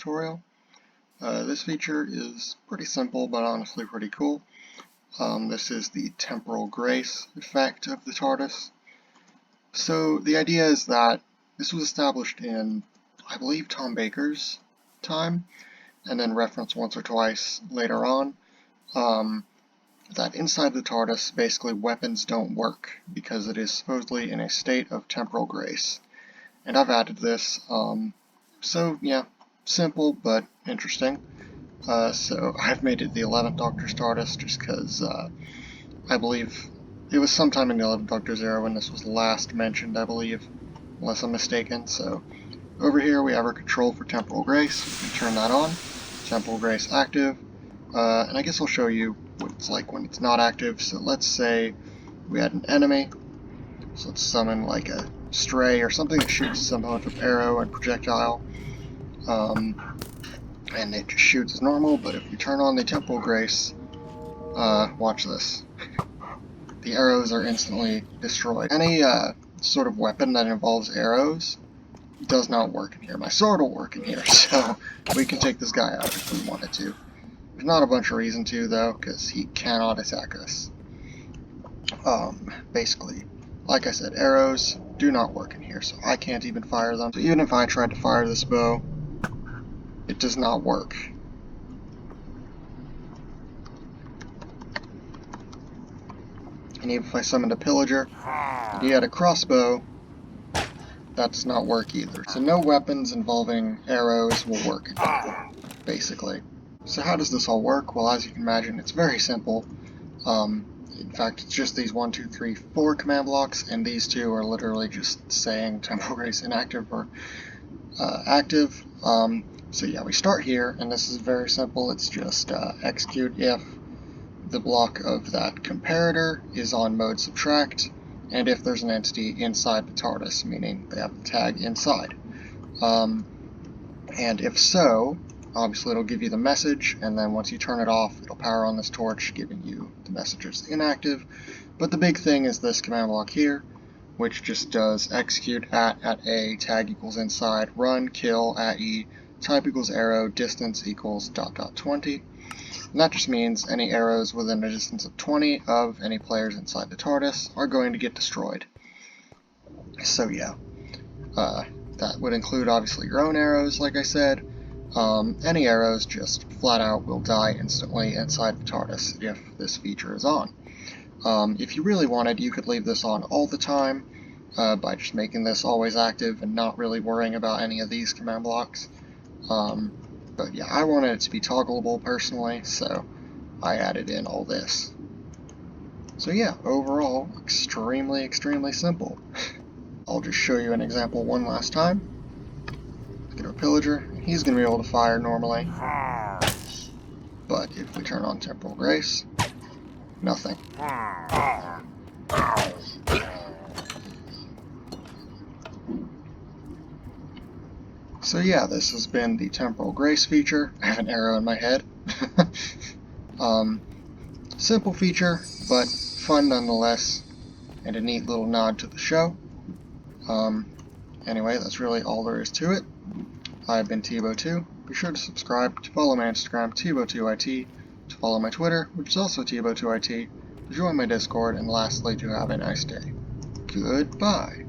tutorial. This feature is pretty simple, but honestly pretty cool. This is the Temporal Grace effect of the TARDIS. So the idea is that this was established in, I believe, Tom Baker's time, and then referenced once or twice later on, that inside the TARDIS, basically weapons don't work, because it is supposedly in a state of temporal grace. And I've added this, so yeah, simple but interesting. So I've made it the 11th Doctor's TARDIS just because I believe it was sometime in the 11th Doctor's era when this was last mentioned, I believe, unless I'm mistaken. So over here we have our control for Temporal Grace. We can turn that on. Temporal Grace active. And I guess I'll show you what it's like when it's not active. So let's say we had an enemy. So let's summon like a stray or something that shoots some sort of arrow and projectile. And it just shoots as normal, but if we turn on the Temporal Grace, watch this. The arrows are instantly destroyed. Any sort of weapon that involves arrows does not work in here. My sword will work in here, so we can take this guy out if we wanted to. There's not a bunch of reason to, though, because he cannot attack us. Basically, like I said, arrows do not work in here, so I can't even fire them. So even if I tried to fire this bow, it does not work. And even if I summoned a pillager, and he had a crossbow, that does not work either. So no weapons involving arrows will work in here, basically. So how does this all work? Well, as you can imagine, it's very simple. In fact, it's just these 1, 2, 3, 4 command blocks, and these two are literally just saying Temporal Grace inactive or active. So yeah, we start here, and this is very simple. It's just execute if the block of that comparator is on mode subtract, and if there's an entity inside the TARDIS, meaning they have the tag inside. And if so, obviously it'll give you the message, and then once you turn it off, it'll power on this torch, giving you the message as inactive. But the big thing is this command block here, which just does execute at A, tag equals inside, run, kill, at E, type equals arrow, distance equals ... 20. And that just means any arrows within a distance of 20 of any players inside the TARDIS are going to get destroyed. So yeah, that would include obviously your own arrows, like I said. Any arrows just flat out will die instantly inside the TARDIS if this feature is on. If you really wanted, you could leave this on all the time by just making this always active and not really worrying about any of these command blocks. But yeah, I wanted it to be toggleable personally, so I added in all this. So yeah, overall, extremely, extremely simple. I'll just show you an example one last time. Let's get our pillager. He's going to be able to fire normally. But if we turn on Temporal Grace, nothing. So yeah, this has been the Temporal Grace feature. I have an arrow in my head. Simple feature, but fun nonetheless, and a neat little nod to the show. Anyway, that's really all there is to it. I've been Tbo2. Be sure to subscribe, to follow my Instagram, Tbo2it, to follow my Twitter, which is also Tbo2it, to join my Discord, and lastly, to have a nice day. Goodbye.